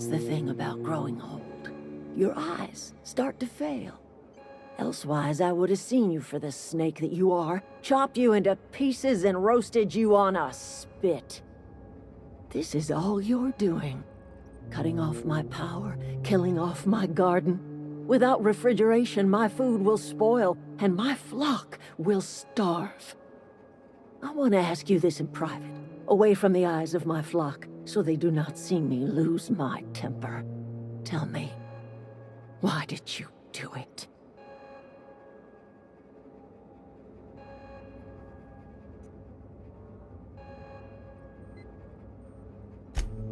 That's the thing about growing old. Your eyes start to fail. Elsewise, I would have seen you for the snake that you are, chopped you into pieces and roasted you on a spit. This is all you're doing. Cutting off my power, killing off my garden. Without refrigeration, my food will spoil, and my flock will starve. I want to ask you this in private, away from the eyes of my flock, so they do not see me lose my temper. Tell me, why did you do it?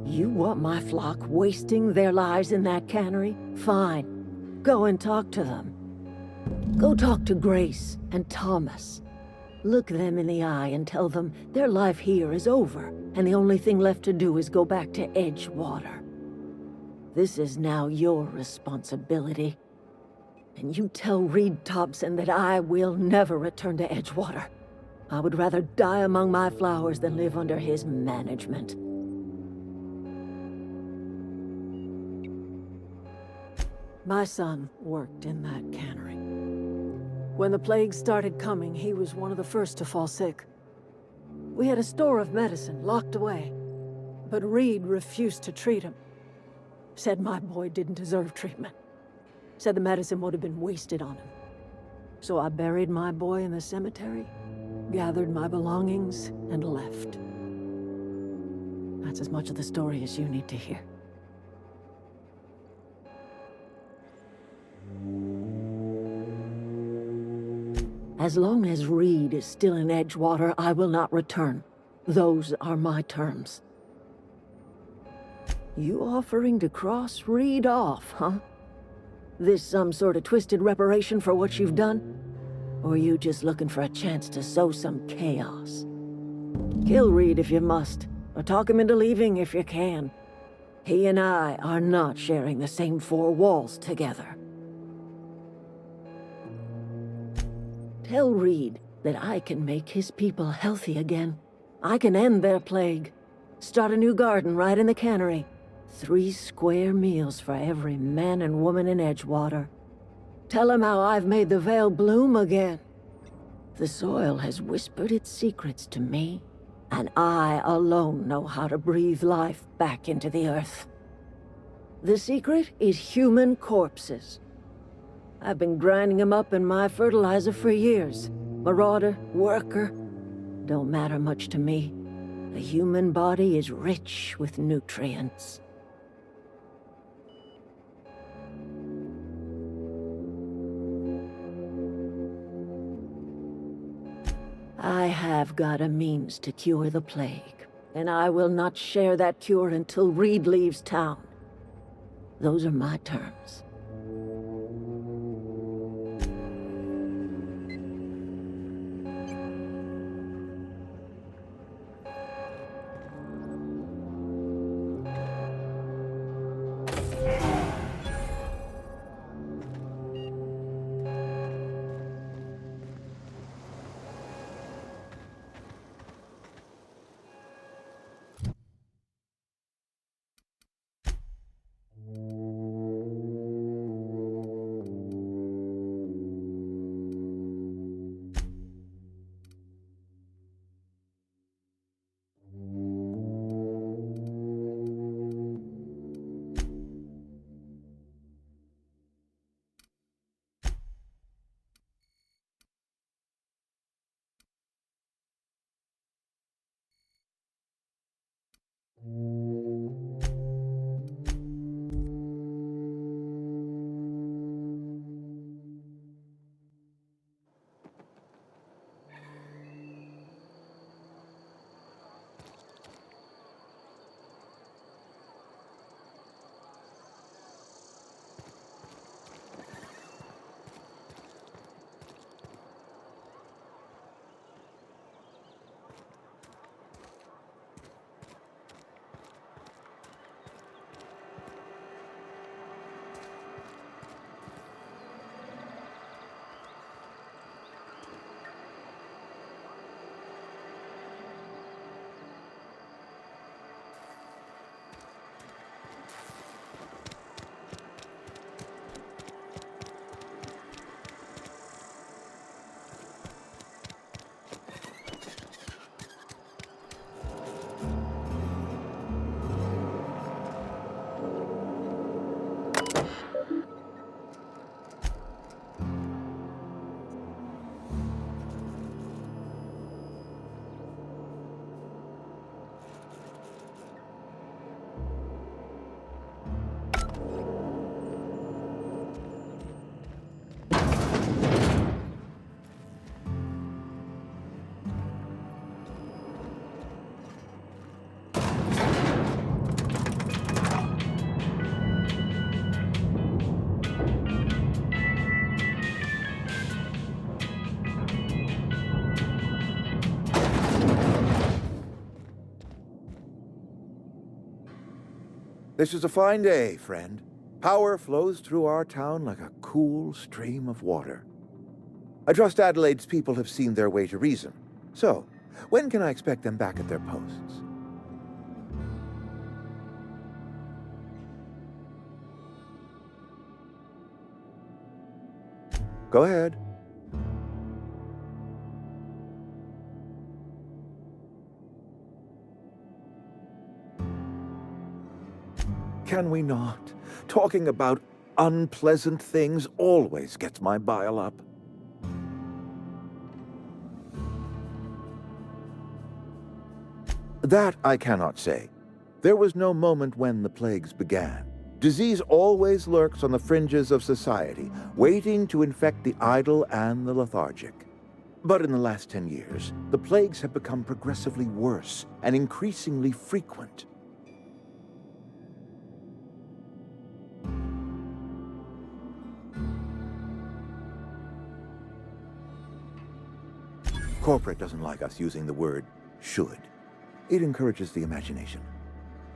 You want my flock wasting their lives in that cannery? Fine. Go and talk to them. Go talk to Grace and Thomas. Look them in the eye and tell them their life here is over, and the only thing left to do is go back to Edgewater. This is now your responsibility. And you tell Reed Thompson that I will never return to Edgewater. I would rather die among my flowers than live under his management. My son worked in that cannery. When the plague started coming, he was one of the first to fall sick. We had a store of medicine locked away, but Reed refused to treat him. Said my boy didn't deserve treatment. Said the medicine would have been wasted on him. So I buried my boy in the cemetery, gathered my belongings, and left. That's as much of the story as you need to hear. As long as Reed is still in Edgewater, I will not return. Those are my terms. You offering to cross Reed off, huh? This some sort of twisted reparation for what you've done? Or you just looking for a chance to sow some chaos? Kill Reed if you must, or talk him into leaving if you can. He and I are not sharing the same four walls together. Tell Reed that I can make his people healthy again. I can end their plague. Start a new garden right in the cannery. 3 square meals for every man and woman in Edgewater. Tell him how I've made the Vale bloom again. The soil has whispered its secrets to me, and I alone know how to breathe life back into the earth. The secret is human corpses. I've been grinding them up in my fertilizer for years. Marauder, worker, don't matter much to me. The human body is rich with nutrients. I have got a means to cure the plague, and I will not share that cure until Reed leaves town. Those are my terms. This is a fine day, friend. Power flows through our town like a cool stream of water. I trust Adelaide's people have seen their way to reason. So, when can I expect them back at their posts? Go ahead. Can we not? Talking about unpleasant things always gets my bile up. That I cannot say. There was no moment when the plagues began. Disease always lurks on the fringes of society, waiting to infect the idle and the lethargic. But in the last 10 years, the plagues have become progressively worse and increasingly frequent. Corporate doesn't like us using the word should. It encourages the imagination.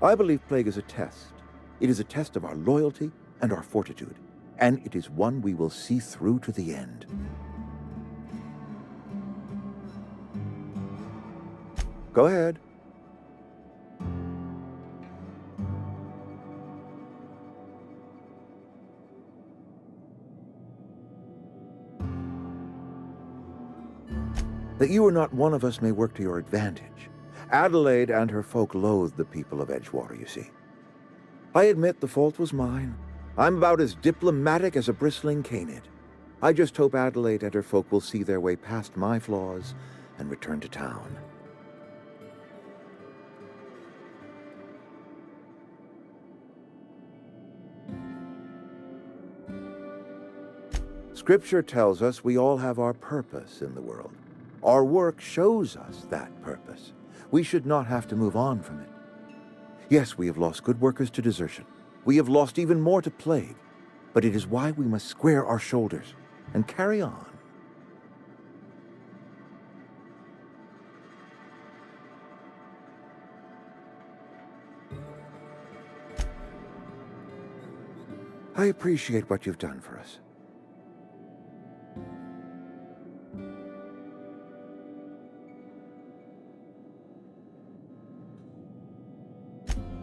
I believe plague is a test. It is a test of our loyalty and our fortitude, and it is one we will see through to the end. Go ahead. That you are not one of us may work to your advantage. Adelaide and her folk loathe the people of Edgewater, you see. I admit the fault was mine. I'm about as diplomatic as a bristling canid. I just hope Adelaide and her folk will see their way past my flaws and return to town. Scripture tells us we all have our purpose in the world. Our work shows us that purpose. We should not have to move on from it. Yes, we have lost good workers to desertion. We have lost even more to plague. But it is why we must square our shoulders and carry on. I appreciate what you've done for us.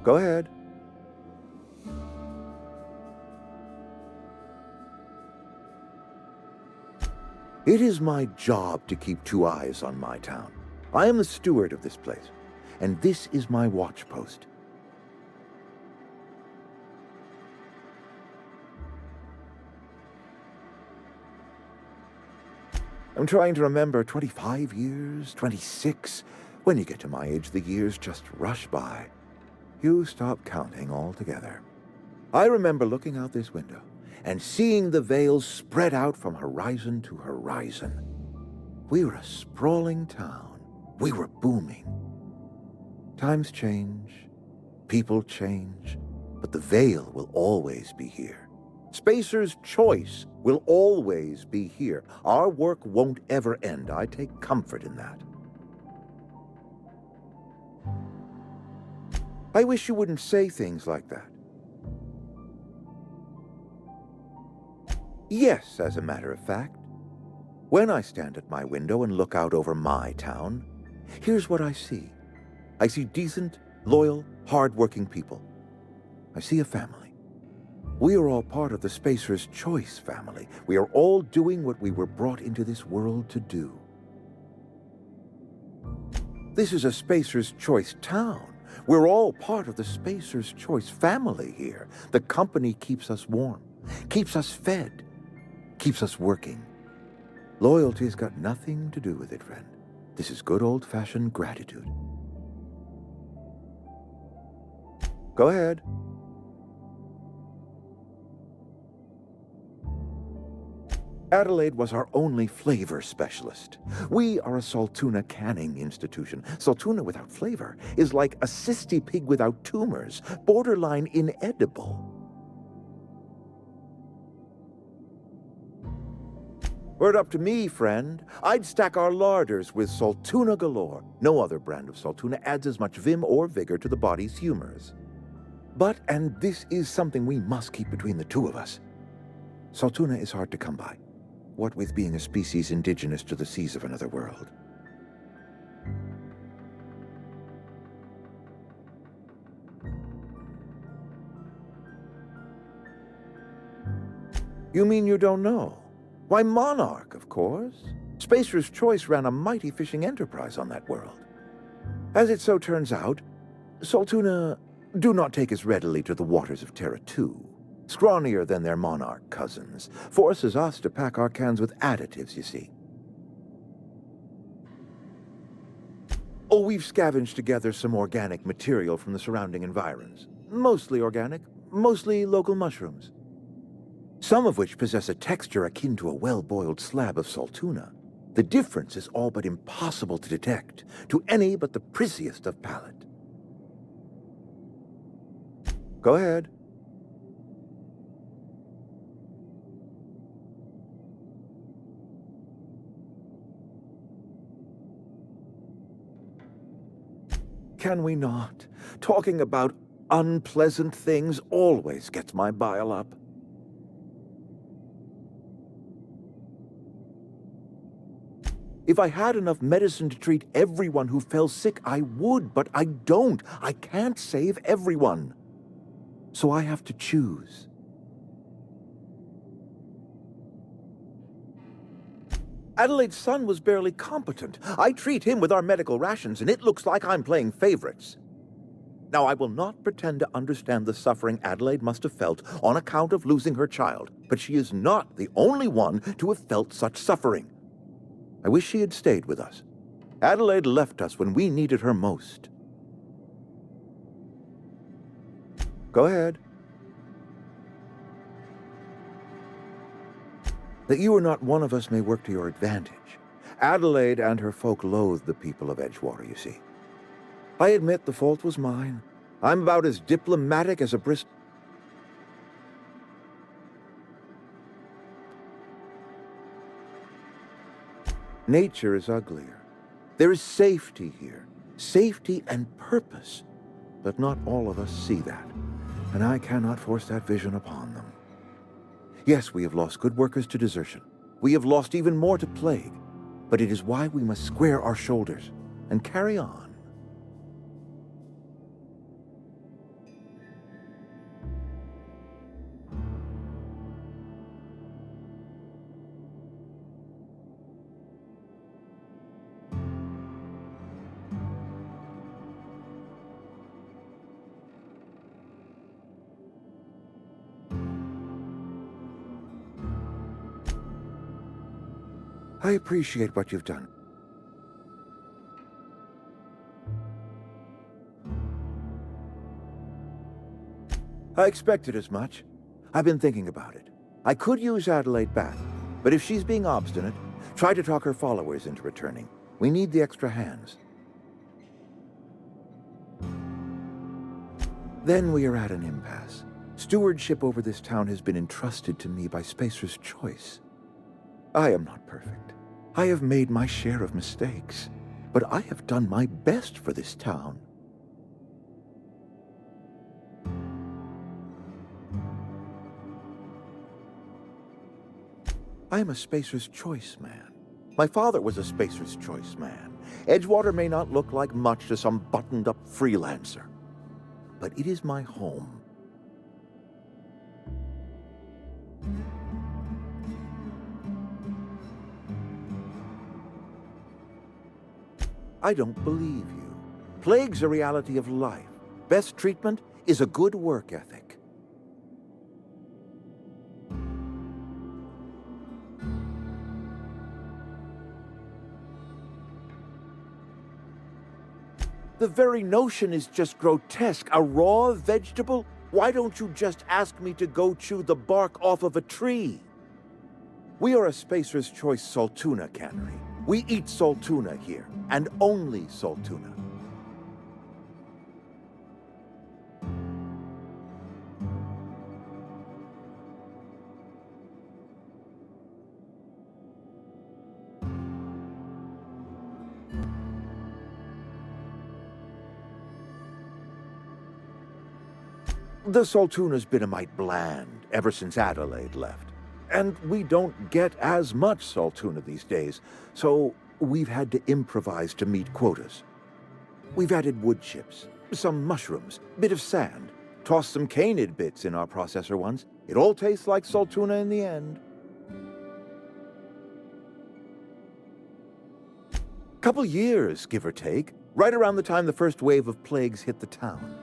Go ahead. It is my job to keep two eyes on my town. I am the steward of this place, and this is my watch post. I'm trying to remember 25 years, 26. When you get to my age, the years just rush by. You stop counting altogether. I remember looking out this window and seeing the veils spread out from horizon to horizon. We were a sprawling town. We were booming. Times change, people change, but the veil will always be here. Spacer's choice will always be here. Our work won't ever end. I take comfort in that. I wish you wouldn't say things like that. Yes, as a matter of fact. When I stand at my window and look out over my town, here's what I see. I see decent, loyal, hard-working people. I see a family. We are all part of the Spacer's Choice family. We are all doing what we were brought into this world to do. This is a Spacer's Choice town. We're all part of the Spacer's Choice family here. The company keeps us warm, keeps us fed, keeps us working. Loyalty's got nothing to do with it, friend. This is good old-fashioned gratitude. Go ahead. Adelaide was our only flavor specialist. We are a Saltuna canning institution. Saltuna without flavor is like a cysty pig without tumors, borderline inedible. Were it up to me, friend, I'd stack our larders with Saltuna galore. No other brand of Saltuna adds as much vim or vigor to the body's humors. But, and this is something we must keep between the two of us, Saltuna is hard to come by, what with being a species indigenous to the seas of another world. You mean you don't know? Why, Monarch, of course. Spacer's Choice ran a mighty fishing enterprise on that world. As it so turns out, Saltuna do not take as readily to the waters of Terra 2. Scrawnier than their Monarch cousins. Forces us to pack our cans with additives, you see. Oh, we've scavenged together some organic material from the surrounding environs. Mostly organic, mostly local mushrooms. Some of which possess a texture akin to a well-boiled slab of Saltuna. The difference is all but impossible to detect to any but the prissiest of palate. Go ahead. Can we not? Talking about unpleasant things always gets my bile up. If I had enough medicine to treat everyone who fell sick, I would, but I don't. I can't save everyone. So I have to choose. Adelaide's son was barely competent. I treat him with our medical rations, and it looks like I'm playing favorites. Now, I will not pretend to understand the suffering Adelaide must have felt on account of losing her child, but she is not the only one to have felt such suffering. I wish she had stayed with us. Adelaide left us when we needed her most. Go ahead. That you are not one of us may work to your advantage. Adelaide and her folk loathe the people of Edgewater, you see. I admit the fault was mine. I'm about as diplomatic as a Nature is uglier. There is safety here. Safety and purpose. But not all of us see that. And I cannot force that vision upon them. Yes, we have lost good workers to desertion. We have lost even more to plague. But it is why we must square our shoulders and carry on. I appreciate what you've done. I expected as much. I've been thinking about it. I could use Adelaide back, but if she's being obstinate, try to talk her followers into returning. We need the extra hands. Then we are at an impasse. Stewardship over this town has been entrusted to me by Spacer's Choice. I am not perfect. I have made my share of mistakes, but I have done my best for this town. I am a Spacer's Choice man. My father was a Spacer's Choice man. Edgewater may not look like much to some buttoned-up freelancer, but it is my home. I don't believe you. Plague's a reality of life. Best treatment is a good work ethic. The very notion is just grotesque. A raw vegetable? Why don't you just ask me to go chew the bark off of a tree? We are a Spacer's Choice Saltuna cannery. We eat Saltuna here, and only Saltuna. The Saltuna's been a mite bland ever since Adelaide left. And we don't get as much Saltuna these days, so we've had to improvise to meet quotas. We've added wood chips, some mushrooms, bit of sand, tossed some canid bits in our processor once. It all tastes like Saltuna in the end. Couple years, give or take, right around the time the first wave of plagues hit the town.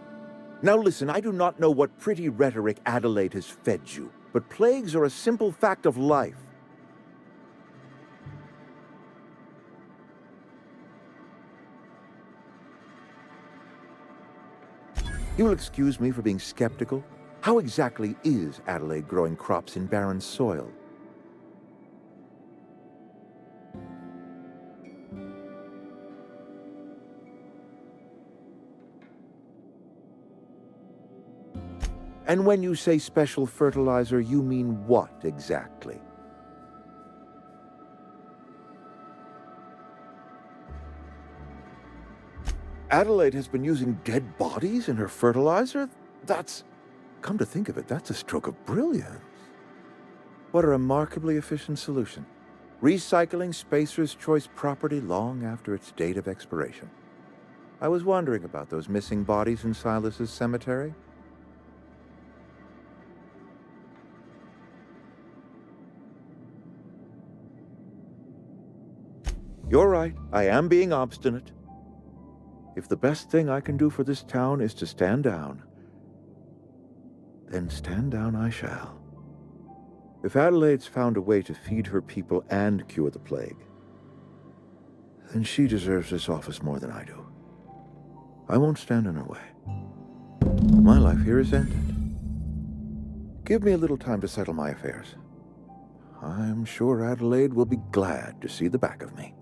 Now listen, I do not know what pretty rhetoric Adelaide has fed you, but plagues are a simple fact of life. You'll excuse me for being skeptical. How exactly is Adelaide growing crops in barren soil? And when you say special fertilizer, you mean what exactly? Adelaide has been using dead bodies in her fertilizer? That's, come to think of it, that's a stroke of brilliance. What a remarkably efficient solution. Recycling Spacer's Choice property long after its date of expiration. I was wondering about those missing bodies in Silas's cemetery. You're right, I am being obstinate. If the best thing I can do for this town is to stand down, then stand down I shall. If Adelaide's found a way to feed her people and cure the plague, then she deserves this office more than I do. I won't stand in her way. My life here is ended. Give me a little time to settle my affairs. I'm sure Adelaide will be glad to see the back of me.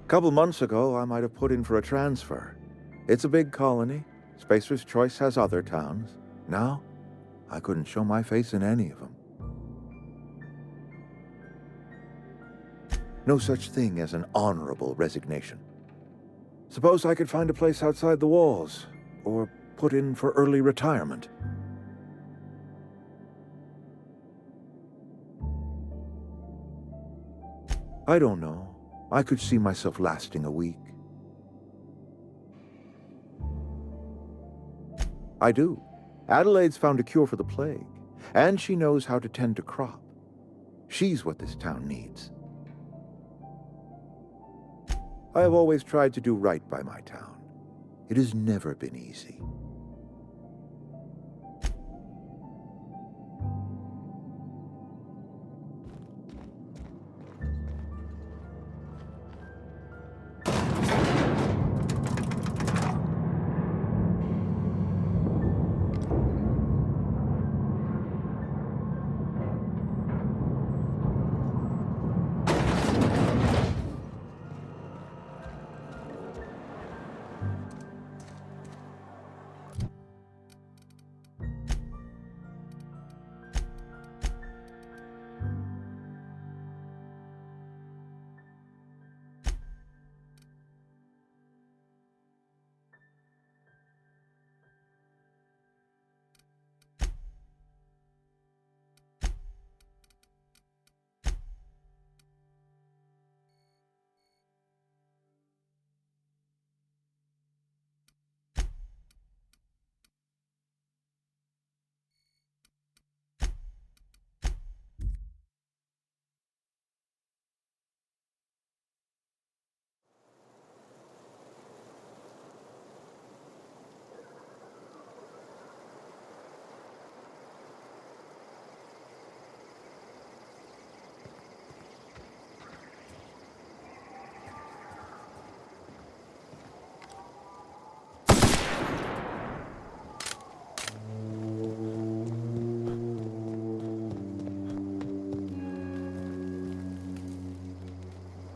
Couple months ago, I might have put in for a transfer. It's a big colony. Spacer's Choice has other towns. Now, I couldn't show my face in any of them. No such thing as an honorable resignation. Suppose I could find a place outside the walls, or put in for early retirement. I don't know. I could see myself lasting a week. I do. Adelaide's found a cure for the plague, and she knows how to tend a crop. She's what this town needs. I have always tried to do right by my town. It has never been easy.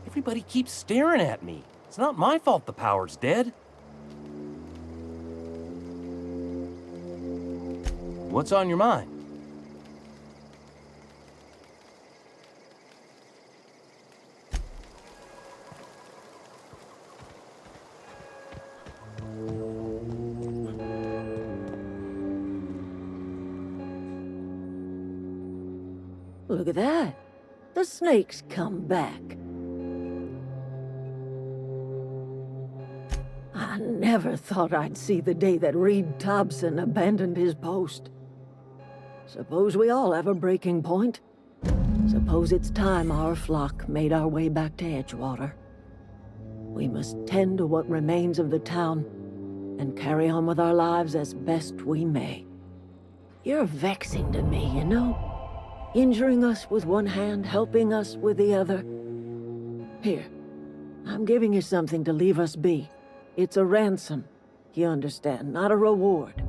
Everybody keeps staring at me. It's not my fault the power's dead. What's on your mind? Look at that. The snake's come back. I never thought I'd see the day that Reed Thompson abandoned his post. Suppose we all have a breaking point. Suppose it's time our flock made our way back to Edgewater. We must tend to what remains of the town and carry on with our lives as best we may. You're vexing to me, you know? Injuring us with one hand, helping us with the other. Here, I'm giving you something to leave us be. It's a ransom, you understand, not a reward.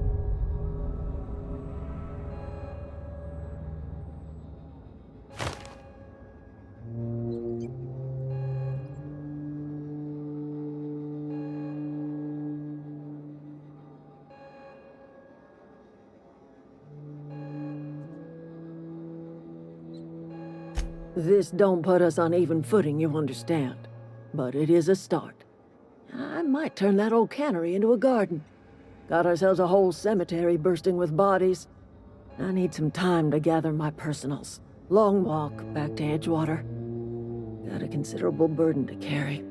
This don't put us on even footing, you understand. But it is a start. I might turn that old cannery into a garden. Got ourselves a whole cemetery bursting with bodies. I need some time to gather my personals. Long walk back to Edgewater. Got a considerable burden to carry.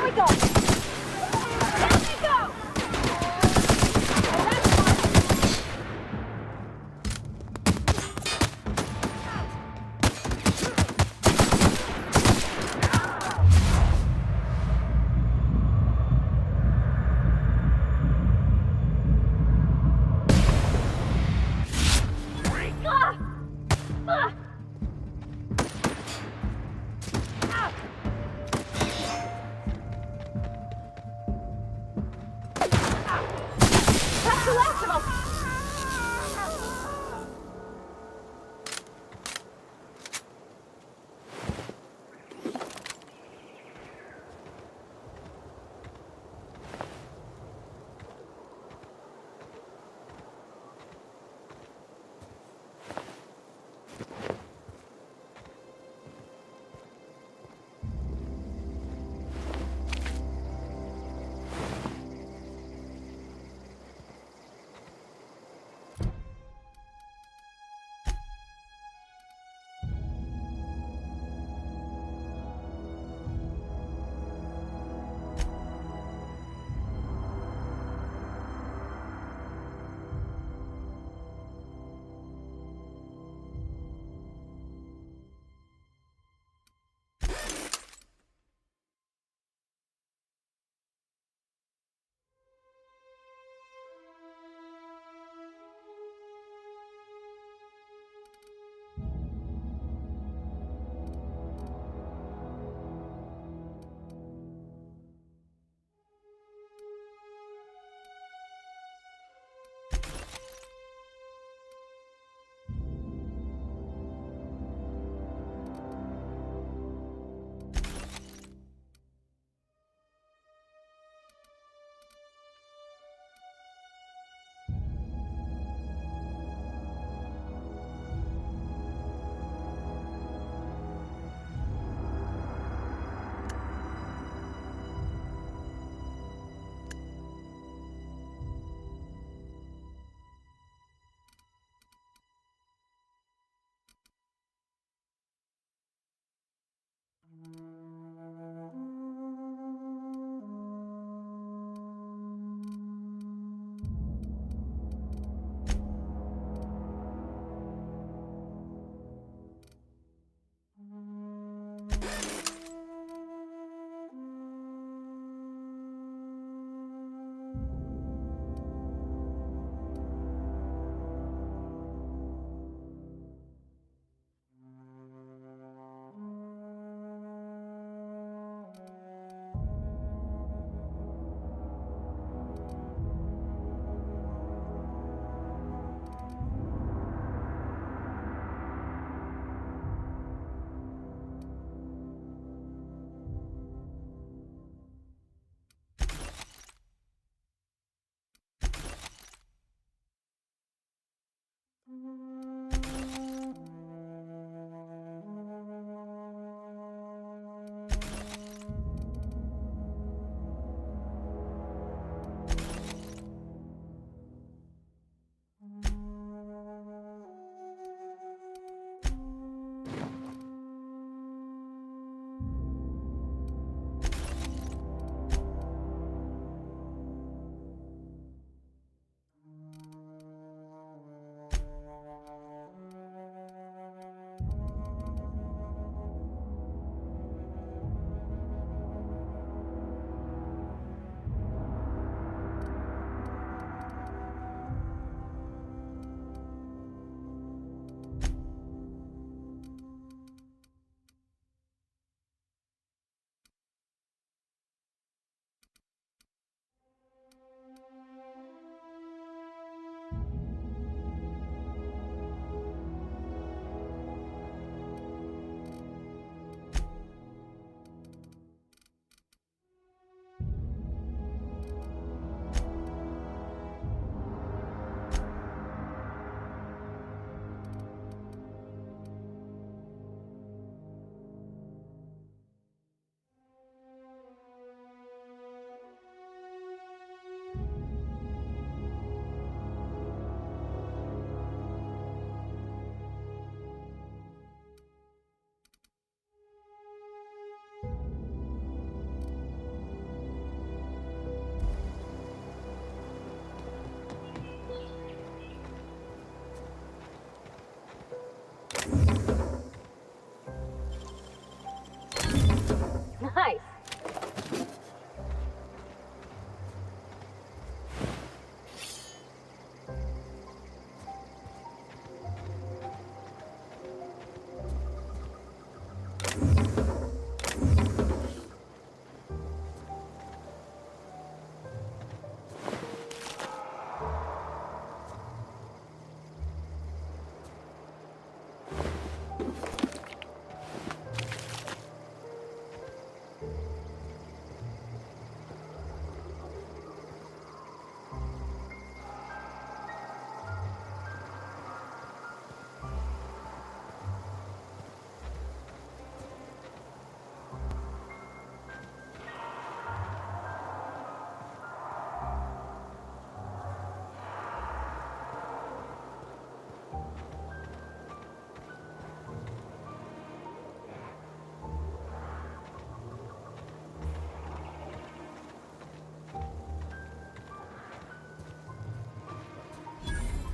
me go! Let me go!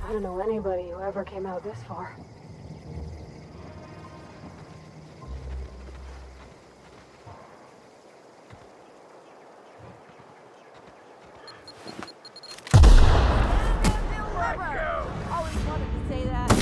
I don't know anybody who ever came out this far. Always wanted to say that.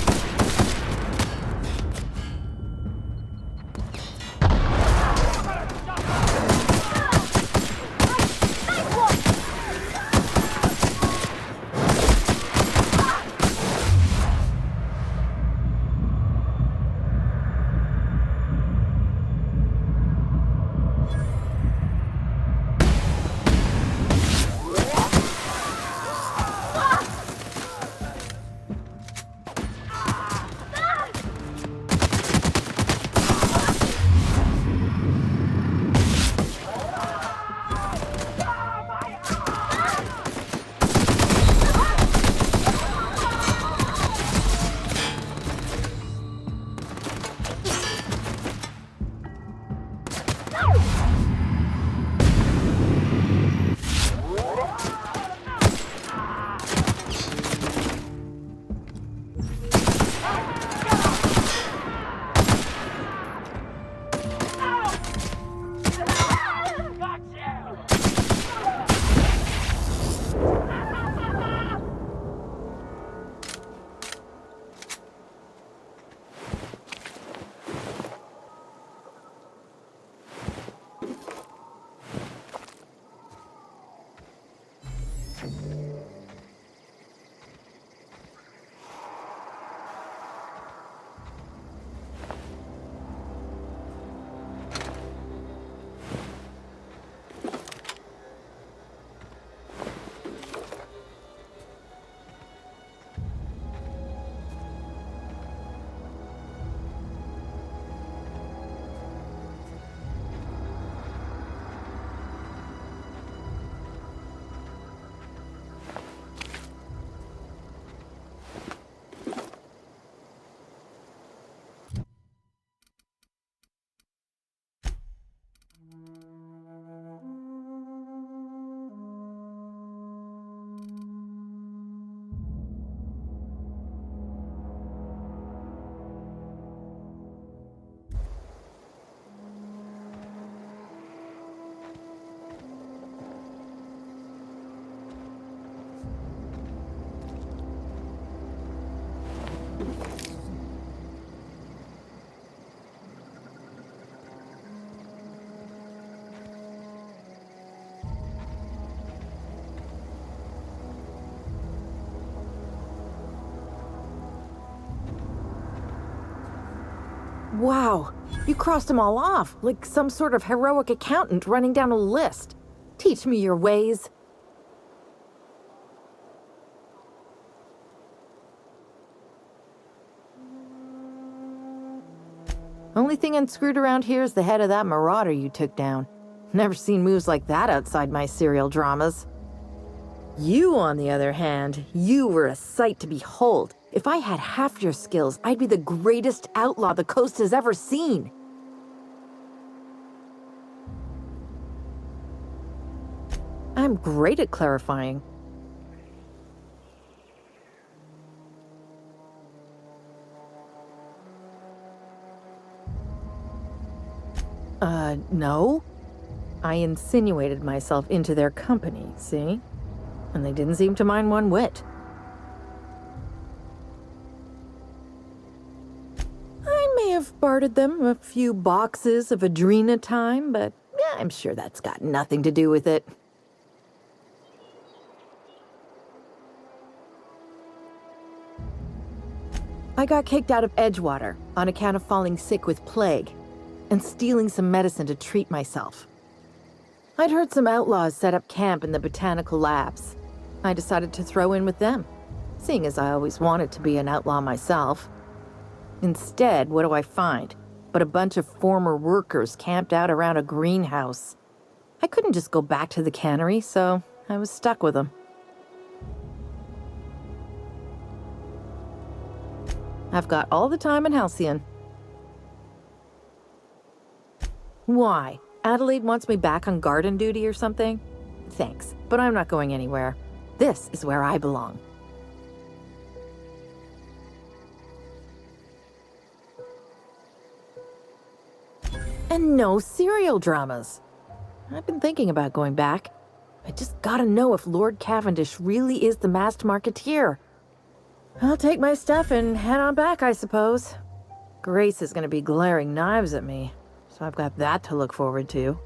Wow, you crossed them all off, like some sort of heroic accountant running down a list. Teach me your ways. Only thing unscrewed around here is the head of that marauder you took down. Never seen moves like that outside my serial dramas. You, on the other hand, you were a sight to behold. If I had half your skills, I'd be the greatest outlaw the coast has ever seen. I'm great at clarifying. No. I insinuated myself into their company, see? And they didn't seem to mind one whit. I may have bartered them a few boxes of Adrena time, but yeah, I'm sure that's got nothing to do with it. I got kicked out of Edgewater on account of falling sick with plague and stealing some medicine to treat myself. I'd heard some outlaws set up camp in the botanical labs. I decided to throw in with them, seeing as I always wanted to be an outlaw myself. Instead, what do I find? But a bunch of former workers camped out around a greenhouse. I couldn't just go back to the cannery, so I was stuck with them. I've got all the time in Halcyon. Why? Adelaide wants me back on garden duty or something? Thanks, but I'm not going anywhere. This is where I belong. And no serial dramas. I've been thinking about going back. I just gotta know if Lord Cavendish really is the masked marketeer. I'll take my stuff and head on back, I suppose. Grace is gonna be glaring knives at me, so I've got that to look forward to.